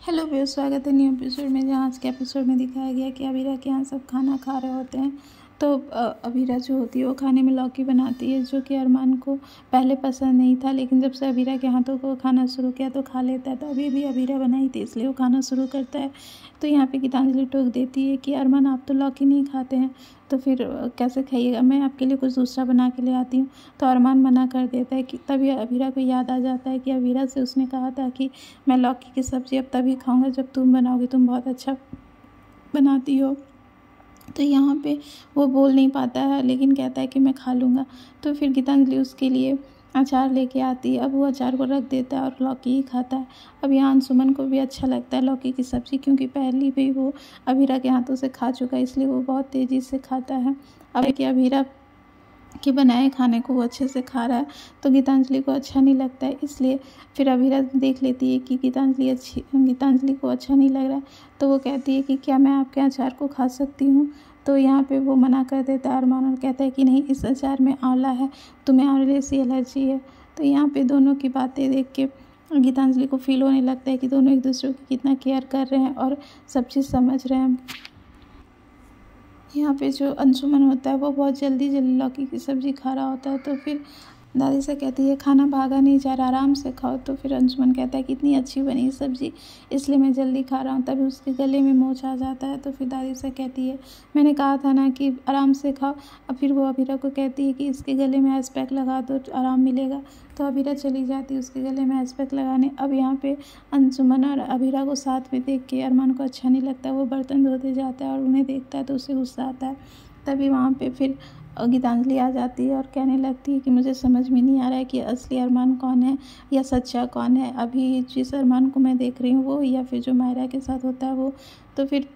Hello viewers, स्वागत है new episode में। जहाँ आज के एपिसोड में दिखाया गया कि अबीरा के यहाँ सब खाना खा रहे होते हैं। तो अबीरा जो होती है वो खाने में लौकी बनाती है, जो कि अरमान को पहले पसंद नहीं था, लेकिन जब से अबीरा के हाथों को खाना शुरू किया तो खा लेता है। तो अभी भी अबीरा बनाई थी इसलिए वो खाना शुरू करता है। तो यहाँ पे गीतांजलि टोक देती है कि अरमान, आप तो लौकी नहीं खाते हैं तो फिर कैसे खाइएगा, मैं आपके लिए कुछ दूसरा बना के ले आती हूँ। तो अरमान मना कर देता है कि तभी अबीरा को याद आ जाता है कि अबीरा से उसने कहा था कि मैं लौकी की सब्ज़ी अब तभी खाऊंगा जब तुम बनाओगी, तुम बहुत अच्छा बनाती हो। तो यहाँ पे वो बोल नहीं पाता है लेकिन कहता है कि मैं खा लूँगा। तो फिर गीतांजलि उसके लिए अचार लेके आती है। अब वो अचार को रख देता है और लौकी ही खाता है। अब यहाँ अंशुमन को भी अच्छा लगता है लौकी की सब्ज़ी, क्योंकि पहले भी वो अबीरा के हाथों से खा चुका है, इसलिए वो बहुत तेज़ी से खाता है। अब कि अबीरा के बनाए खाने को वो अच्छे से खा रहा है तो गीतांजलि को अच्छा नहीं लगता है, इसलिए फिर अबीरा देख लेती है कि गीतांजलि को अच्छा नहीं लग रहा है। तो वो कहती है कि क्या मैं आपके अचार को खा सकती हूँ। तो यहाँ पे वो मना कर देता है अरमान और कहता है कि नहीं, इस अचार में आंवला है, तुम्हें आंवले से एलर्जी है। तो यहाँ पे दोनों की बातें देख के गीतांजलि को फील होने लगता है कि दोनों एक दूसरे की कितना केयर कर रहे हैं और सब चीज़ समझ रहे हैं। यहाँ पे जो अंशुमन होता है वो बहुत जल्दी लौकी की सब्ज़ी खा रहा होता है। तो फिर दादी से कहती है खाना भागा नहीं जा रहा, आराम से खाओ। तो फिर अंशुमन कहता है कि इतनी अच्छी बनी सब्ज़ी इसलिए मैं जल्दी खा रहा हूँ। तभी उसके गले में मोच आ जाता है। तो फिर दादी से कहती है मैंने कहा था ना कि आराम से खाओ। अब फिर वो अबीरा को कहती है कि इसके गले में आइस पैक लगा दो, आराम मिलेगा। तो अबीरा चली जाती है उसके गले में आइस पैक लगाने। अब यहाँ पे अंशुमन और अबीरा को साथ में देख के अरमान को अच्छा नहीं लगता। वो बर्तन धोते जाता है और उन्हें देखता है तो उसे गुस्सा आता है। तभी वहाँ पे फिर गीतांजलि आ जाती है और कहने लगती है कि मुझे समझ में नहीं आ रहा है कि असली अरमान कौन है या सच्चा कौन है, अभी जिस अरमान को मैं देख रही हूँ वो, या फिर जो मायरा के साथ होता है वो। तो फिर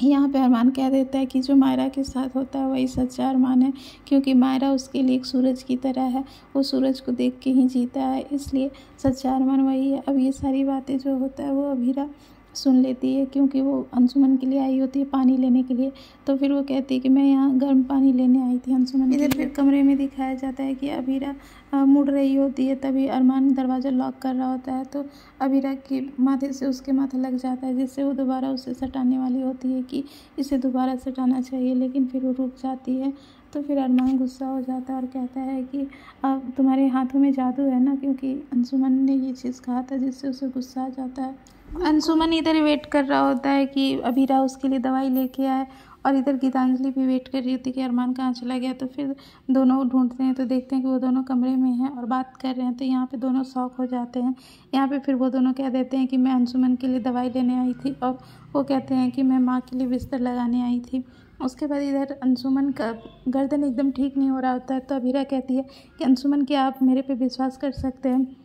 यहाँ पे अरमान कह देता है कि जो मायरा के साथ होता है वही सच्चा अरमान है, क्योंकि मायरा उसके लिए एक सूरज की तरह है, वो सूरज को देख के ही जीता है, इसलिए सच्चा अरमान वही है। अब ये सारी बातें जो होता है वो अबीरा सुन लेती है, क्योंकि वो अंशुमन के लिए आई होती है पानी लेने के लिए। तो फिर वो कहती है कि मैं यहाँ गर्म पानी लेने आई थी अंशुमन। इधर फिर कमरे में दिखाया जाता है कि अबीरा मुड़ रही होती है, तभी अरमान दरवाज़ा लॉक कर रहा होता है। तो अबीरा के माथे से उसके माथा लग जाता है, जिससे वो दोबारा उसे सटाने वाली होती है कि इसे दोबारा सटाना चाहिए, लेकिन फिर वो रुक जाती है। तो फिर अरमान गुस्सा हो जाता है और कहता है कि अब तुम्हारे हाथों में जादू है ना, क्योंकि अंशुमन ने ये चीज़ कहा था, जिससे उसे गुस्सा आ जाता है। अंशुमन इधर वेट कर रहा होता है कि अबीरा उसके लिए दवाई लेके आए, और इधर गीतांजलि भी वेट कर रही होती है कि अरमान कहाँ चला गया। तो फिर दोनों ढूंढते हैं तो देखते हैं कि वो दोनों कमरे में हैं और बात कर रहे हैं। तो यहाँ पे दोनों शॉक हो जाते हैं। यहाँ पे फिर वो दोनों कह देते हैं कि मैं अंशुमन के लिए दवाई लेने आई थी, और वो कहते हैं कि मैं माँ के लिए बिस्तर लगाने आई थी। उसके बाद इधर अंशुमन का गर्दन एकदम ठीक नहीं हो रहा होता है। तो अबीरा कहती है कि अंशुमन, क्या आप मेरे पे विश्वास कर सकते हैं।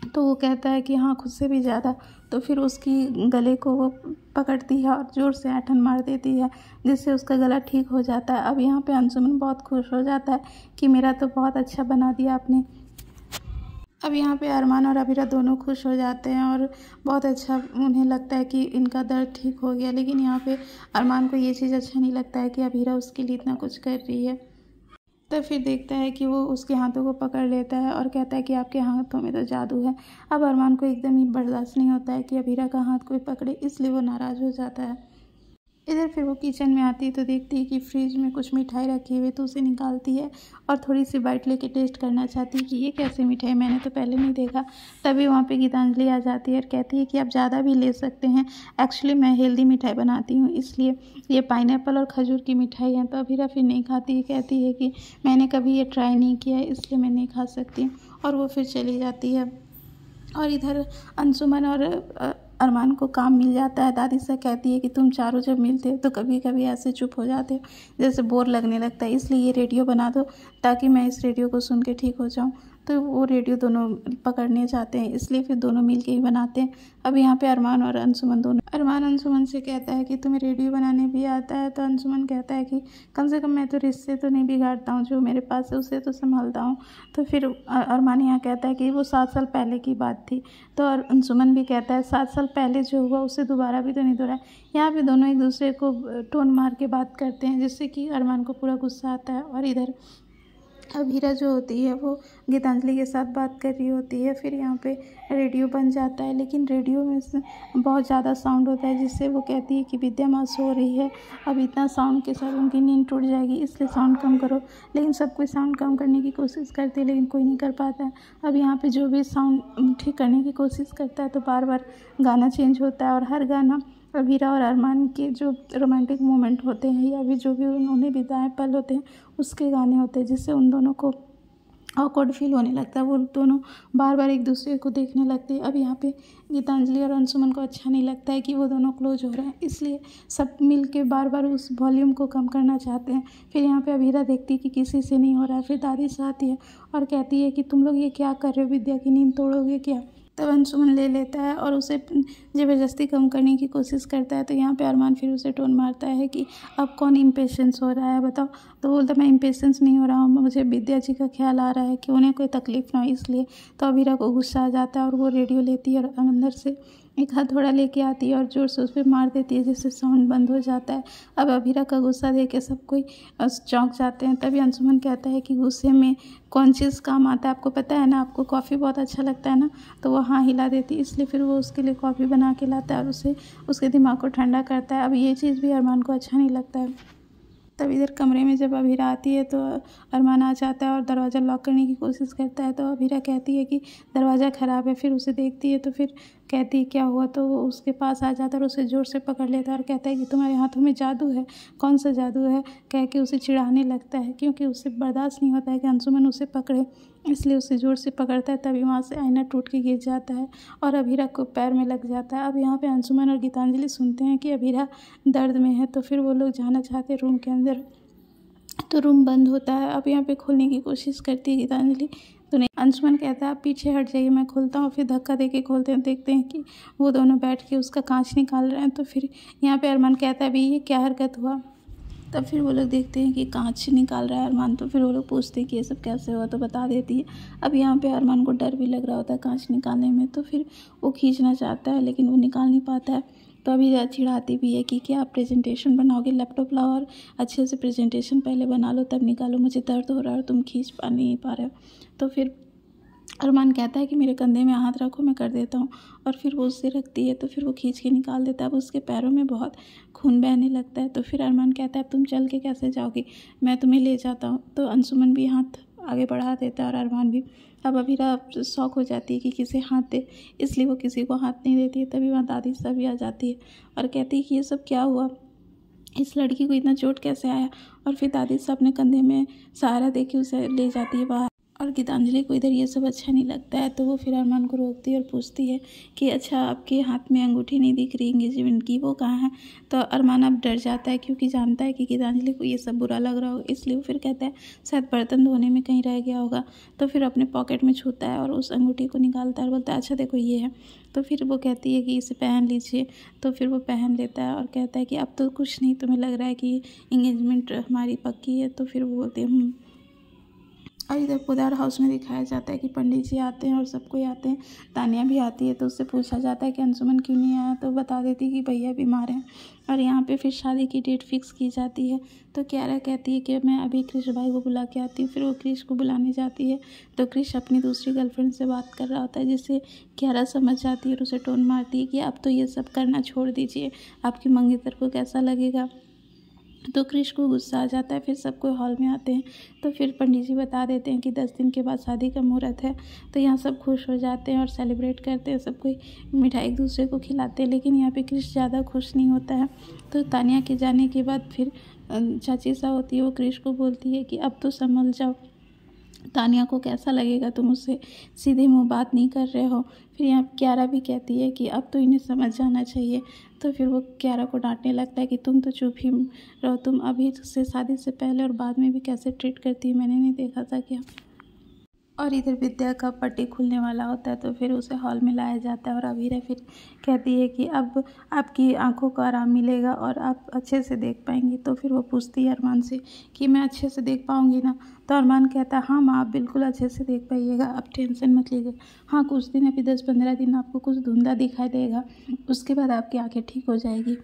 तो वो कहता है कि हाँ, खुद से भी ज़्यादा। तो फिर उसकी गले को वो पकड़ती है और ज़ोर से ऐंठन मार देती है, जिससे उसका गला ठीक हो जाता है। अब यहाँ पे अंशुमन बहुत खुश हो जाता है कि मेरा तो बहुत अच्छा बना दिया आपने। अब यहाँ पे अरमान और अबीरा दोनों खुश हो जाते हैं और बहुत अच्छा उन्हें लगता है कि इनका दर्द ठीक हो गया। लेकिन यहाँ पे अरमान को ये चीज़ अच्छा नहीं लगता है कि अबीरा उसके लिए इतना कुछ कर रही है। तो फिर देखता है कि वो उसके हाथों को पकड़ लेता है और कहता है कि आपके हाथों में तो जादू है। अब अरमान को एकदम ही बर्दाश्त नहीं होता है कि अबीरा का हाथ कोई पकड़े, इसलिए वो नाराज़ हो जाता है। इधर फिर वो किचन में आती है तो देखती है कि फ्रिज में कुछ मिठाई रखी हुई है। तो उसे निकालती है और थोड़ी सी बाइट लेके टेस्ट करना चाहती है कि ये कैसे मिठाई, मैंने तो पहले नहीं देखा। तभी वहाँ पे गीतांजलि आ जाती है और कहती है कि आप ज़्यादा भी ले सकते हैं, एक्चुअली मैं हेल्दी मिठाई बनाती हूँ, इसलिए ये पाइनएप्पल और खजूर की मिठाई है। तो अबीरा फिर नहीं खाती है, कहती है कि मैंने कभी ये ट्राई नहीं किया है इसलिए मैं नहीं खा सकती, और वो फिर चली जाती है। और इधर अंशुमन और अरमान को काम मिल जाता है। दादी से कहती है कि तुम चारों जब मिलते हो तो कभी कभी ऐसे चुप हो जाते हो, जैसे बोर लगने लगता है, इसलिए ये रेडियो बना दो ताकि मैं इस रेडियो को सुन के ठीक हो जाऊँ। तो वो रेडियो दोनों पकड़ने जाते हैं, इसलिए फिर दोनों मिल के ही बनाते हैं। अब यहाँ पे अरमान और अंशुमन दोनों, अरमान अंशुमन से कहता है कि तुम्हें रेडियो बनाने भी आता है। तो अंशुमन कहता है कि कम से कम मैं तो रिश्ते तो नहीं बिगाड़ता हूँ, जो मेरे पास है उसे तो संभालता हूँ। तो फिर अरमान यहाँ कहता है कि वो 7 साल पहले की बात थी। तो अंशुमन भी कहता है 7 साल पहले जो हुआ उसे दोबारा भी तो नहीं दोहराए। यहाँ पे दोनों एक दूसरे को टोन मार के बात करते हैं, जिससे कि अरमान को पूरा गुस्सा आता है। और इधर अभीरा जो होती है वो गीतांजलि के साथ बात कर रही होती है। फिर यहाँ पे रेडियो बन जाता है, लेकिन रेडियो में से बहुत ज़्यादा साउंड होता है, जिससे वो कहती है कि विद्या माँ सो रही है, अब इतना साउंड के साथ उनकी नींद टूट जाएगी, इसलिए साउंड कम करो। लेकिन सब कोई साउंड कम करने की कोशिश करते हैं, लेकिन कोई नहीं कर पाता है। अब यहाँ पे जो भी साउंड ठीक करने की कोशिश करता है तो बार बार गाना चेंज होता है, और हर गाना अभीरा और अरमान के जो रोमांटिक मोमेंट होते हैं या भी जो भी उन्होंने बिताए पल होते हैं उसके गाने होते हैं, जिससे उन दोनों को ऑकवर्ड फील होने लगता है। वो दोनों बार बार एक दूसरे को देखने लगते हैं। अब यहाँ पे गीतांजलि और अंशुमन को अच्छा नहीं लगता है कि वो दोनों क्लोज हो रहे हैं, इसलिए सब मिल के बार बार उस वॉल्यूम को कम करना चाहते हैं। फिर यहाँ पे अभीरा देखती है कि किसी से नहीं हो रहा है। फिर दादी से आती है और कहती है कि तुम लोग ये क्या कर रहे हो, विद्या की नींद तोड़ोगे क्या। तब अंशुमन ले लेता है और उसे ज़बरदस्ती कम करने की कोशिश करता है। तो यहाँ पे अरमान फिर उसे टोन मारता है कि अब कौन इम्पेशेंस हो रहा है बताओ। तो बोलता मैं इम्पेशेंस नहीं हो रहा हूँ, मुझे विद्या जी का ख्याल आ रहा है कि उन्हें कोई तकलीफ़ ना हो इसलिए। तो अभीरा को गुस्सा आ जाता है और वो रेडियो लेती है और अंदर से एक हथौड़ा लेके आती है और ज़ोर से उस पर मार देती है, जिससे साउंड बंद हो जाता है। अब अभीरा का गुस्सा देख के सब कोई चौंक जाते हैं। तभी अंशुमन कहता है कि गुस्से में कौन चीज़ काम आता है, आपको पता है ना, आपको कॉफ़ी बहुत अच्छा लगता है ना। तो वो हाँ हिला देती है, इसलिए फिर वो उसके लिए कॉफ़ी बना के लाता है और उसे उसके दिमाग को ठंडा करता है। अब ये चीज़ भी अरमान को अच्छा नहीं लगता है। तब इधर कमरे में जब अभीरा आती है तो अरमान आ जाता है और दरवाज़ा लॉक करने की कोशिश करता है। तो अभीरा कहती है कि दरवाज़ा ख़राब है। फिर उसे देखती है तो फिर कहती है क्या हुआ। तो वो उसके पास आ जाता है और उसे ज़ोर से पकड़ लेता है और कहता है कि तुम्हारे हाथों में जादू है। कौन सा जादू है, कह के उसे चिढ़ाने लगता है, क्योंकि उसे बर्दाश्त नहीं होता है कि अंशुमन उसे पकड़े, इसलिए उसे ज़ोर से पकड़ता है। तभी वहाँ से आईना टूट के गिर जाता है और अभीरा को पैर में लग जाता है। अब यहाँ पे अंशुमन और गीतांजलि सुनते हैं कि अभीरा दर्द में है, तो फिर वो लोग जाना चाहते हैं रूम के अंदर, तो रूम बंद होता है। अब यहाँ पे खोलने की कोशिश करती है गीतांजलि, तो नहीं, अंशुमन कहता है आप पीछे हट जाइए, मैं खोलता हूँ। फिर धक्का दे के खोलते हैं, देखते हैं कि वो दोनों बैठ के उसका कांच निकाल रहे हैं। तो फिर यहाँ पे अरमान कहता है भाई ये क्या हरकत हुआ। तब फिर वो लोग देखते हैं कि कांच निकाल रहा है अरमान। तो फिर वो लोग पूछते हैं कि ये सब कैसे हुआ, तो बता देती है। अब यहाँ पे अरमान को डर भी लग रहा होता है कांच निकालने में, तो फिर वो खींचना चाहता है लेकिन वो निकाल नहीं पाता है। तो अभी चिढ़ाती भी है कि क्या आप प्रेजेंटेशन बनाओगे, लैपटॉप लाओ और अच्छे से प्रेजेंटेशन पहले बना लो तब निकालो, मुझे दर्द हो रहा है और तुम खींच नहीं पा रहे हो। तो फिर अरमान कहता है कि मेरे कंधे में हाथ रखो, मैं कर देता हूँ। और फिर वो उससे रखती है तो फिर वो खींच के निकाल देता है। अब उसके पैरों में बहुत खून बहने लगता है। तो फिर अरमान कहता है अब तुम चल के कैसे जाओगी, मैं तुम्हें ले जाता हूँ। तो अंशुमन भी हाथ आगे बढ़ा देता है और अरमान भी। अब अभीरा शौक हो जाती है कि किसे हाथ दे, इसलिए वो किसी को हाथ नहीं देती है। तभी वहाँ दादी साहब भी आ जाती है और कहती है कि ये सब क्या हुआ, इस लड़की को इतना चोट कैसे आया। और फिर दादी साहब अपने कंधे में सहारा दे के उसे ले जाती है बाहर। और गीतांजलि को इधर ये सब अच्छा नहीं लगता है, तो वो फिर अरमान को रोकती है और पूछती है कि अच्छा आपके हाथ में अंगूठी नहीं दिख रही एंगेजमेंट की, वो कहाँ है। तो अरमान अब डर जाता है क्योंकि जानता है कि गीतांजलि को ये सब बुरा लग रहा होगा, इसलिए वो फिर कहता है शायद बर्तन धोने में कहीं रह गया होगा। तो फिर अपने पॉकेट में छूता है और उस अंगूठी को निकालता है और बोलता है अच्छा देखो ये है। तो फिर वो कहती है कि इसे पहन लीजिए। तो फिर वो पहन लेता है और कहता है कि अब तो कुछ नहीं, तुम्हें लग रहा है कि एंगेजमेंट हमारी पक्की है। तो फिर वो बोलते हैं और इधर पोदार हाउस में दिखाया जाता है कि पंडित जी आते हैं और सब कोई आते हैं, तानिया भी आती है। तो उससे पूछा जाता है कि अंशुमन क्यों नहीं आया, तो बता देती है कि भैया बीमार हैं। और यहाँ पे फिर शादी की डेट फिक्स की जाती है। तो क्यारा कहती है कि मैं अभी क्रिश भाई को बुला के आती हूँ। फिर वो क्रिश को बुलाने जाती है तो क्रिश अपनी दूसरी गर्लफ्रेंड से बात कर रहा होता है, जिससे क्यारा समझ जाती है और उसे टोन मारती है कि अब तो ये सब करना छोड़ दीजिए, आपकी मंगेतर को कैसा लगेगा। तो क्रिश को गुस्सा आ जाता है। फिर सब कोई हॉल में आते हैं तो फिर पंडित जी बता देते हैं कि 10 दिन के बाद शादी का मुहूर्त है। तो यहाँ सब खुश हो जाते हैं और सेलिब्रेट करते हैं, सब कोई मिठाई एक दूसरे को खिलाते हैं। लेकिन यहाँ पे क्रिश ज़्यादा खुश नहीं होता है। तो तानिया के जाने के बाद फिर चाची सा होती है, वो क्रिश को बोलती है कि अब तो संभल जाओ, तानिया को कैसा लगेगा तुम उससे सीधे मुंह बात नहीं कर रहे हो। फिर यहाँ क्यारा भी कहती है कि अब तो इन्हें समझ जाना चाहिए। तो फिर वो क्यारा को डांटने लगता है कि तुम तो चुप ही रहो, तुम अभी से शादी से पहले और बाद में भी कैसे ट्रीट करती है, मैंने नहीं देखा था क्या। और इधर विद्या का पट्टी खुलने वाला होता है तो फिर उसे हॉल में लाया जाता है और अभीरा फिर कहती है कि अब आपकी आंखों को आराम मिलेगा और आप अच्छे से देख पाएंगी। तो फिर वो पूछती है अरमान से कि मैं अच्छे से देख पाऊंगी ना। तो अरमान कहता है हाँ माँ, आप बिल्कुल अच्छे से देख पाइएगा, आप टेंशन मत लीजिए। हाँ कुछ दिन, अभी 10-15 दिन आपको कुछ धुंधला दिखाई देगा, उसके बाद आपकी आँखें ठीक हो जाएगी।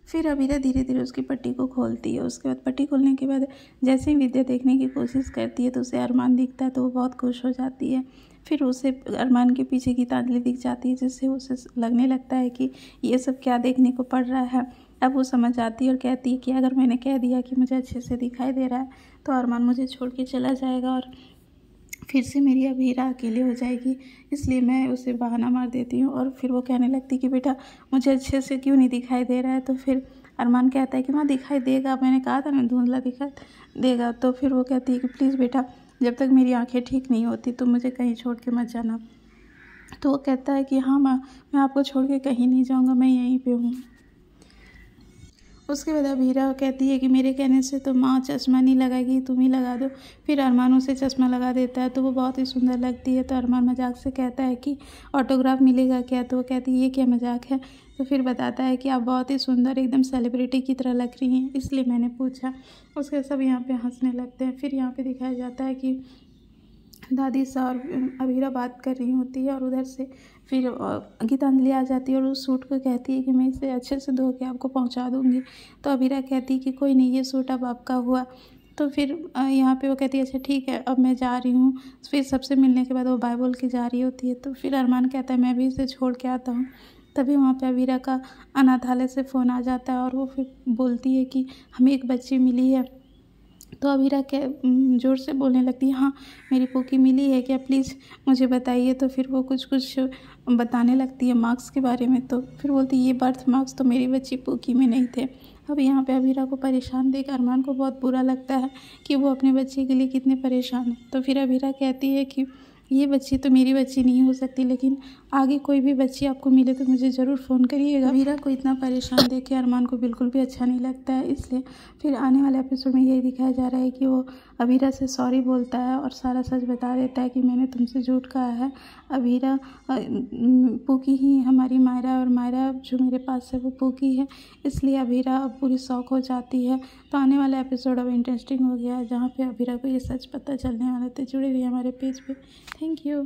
फिर अबीरा धीरे धीरे उसकी पट्टी को खोलती है। उसके बाद पट्टी खोलने के बाद जैसे ही विद्या देखने की कोशिश करती है तो उसे अरमान दिखता है, तो वो बहुत खुश हो जाती है। फिर उसे अरमान के पीछे गीतांजलि दिख जाती है, जिससे उसे लगने लगता है कि ये सब क्या देखने को पड़ रहा है। अब वो समझ आती है और कहती है कि अगर मैंने कह दिया कि मुझे अच्छे से दिखाई दे रहा है तो अरमान मुझे छोड़ के चला जाएगा और फिर से मेरी अबीरा अकेले हो जाएगी, इसलिए मैं उसे बहाना मार देती हूँ। और फिर वो कहने लगती कि बेटा मुझे अच्छे से क्यों नहीं दिखाई दे रहा है। तो फिर अरमान कहता है कि माँ दिखाई देगा, मैंने कहा था ना धुंधला दिखाई देगा। तो फिर वो कहती है कि प्लीज़ बेटा, जब तक मेरी आंखें ठीक नहीं होती तो मुझे कहीं छोड़ के मत जाना। तो वो कहता है कि हाँ माँ, मैं आपको छोड़ के कहीं नहीं जाऊँगा, मैं यहीं पे हूँ। उसके बाद अबीरा कहती है कि मेरे कहने से तो माँ चश्मा नहीं लगाएगी, तुम ही लगा दो। फिर अरमान उसे चश्मा लगा देता है, तो वो बहुत ही सुंदर लगती है। तो अरमान मजाक से कहता है कि ऑटोग्राफ मिलेगा क्या। तो वो कहती है ये क्या मजाक है। तो फिर बताता है कि आप बहुत ही सुंदर, एकदम सेलिब्रिटी की तरह लग रही हैं, इसलिए मैंने पूछा। उसके सब यहाँ पे हंसने लगते हैं। फिर यहाँ पे दिखाया जाता है कि दादी सा और अबीरा बात कर रही होती है और उधर से फिर गीतांजलि आ जाती है और उस सूट को कहती है कि मैं इसे अच्छे से धो के आपको पहुंचा दूंगी। तो अबीरा कहती है कि कोई नहीं, ये सूट अब आपका हुआ। तो फिर यहाँ पे वो कहती है अच्छा ठीक है, अब मैं जा रही हूँ। फिर सबसे मिलने के बाद वो बाय बोल के जा रही होती है। तो फिर अरमान कहता है मैं भी इसे छोड़ के आता हूँ। तभी वहाँ पे अबीरा का अनाथालय से फ़ोन आ जाता है और वो फिर बोलती है कि हमें एक बच्ची मिली है। तो अबीरा के ज़ोर से बोलने लगती है हाँ मेरी पोकी मिली है क्या, प्लीज़ मुझे बताइए। तो फिर वो कुछ बताने लगती है मार्क्स के बारे में। तो फिर बोलती है ये बर्थ मार्क्स तो मेरी बच्ची पोकी में नहीं थे। अब यहाँ पे अबीरा को परेशान देख अरमान को बहुत बुरा लगता है कि वो अपने बच्चे के लिए कितने परेशान है। तो फिर अबीरा कहती है कि ये बच्ची तो मेरी बच्ची नहीं हो सकती, लेकिन आगे कोई भी बच्ची आपको मिले तो मुझे ज़रूर फ़ोन करिएगा। अबीरा को इतना परेशान देख के अरमान को बिल्कुल भी अच्छा नहीं लगता है, इसलिए फिर आने वाले एपिसोड में यही दिखाया जा रहा है कि वो अबीरा से सॉरी बोलता है और सारा सच बता देता है कि मैंने तुमसे झूठ कहा है। अबीरा पूकी ही हमारी मायरा, और मायरा जो मेरे पास है वो पूकी है, इसलिए अबीरा अब पूरी शौक हो जाती है। तो आने वाला एपिसोड अब इंटरेस्टिंग हो गया है, जहाँ पे अबीरा को ये सच पता चलने वाला है। तो जुड़े रहिए हमारे पेज पे। Thank you.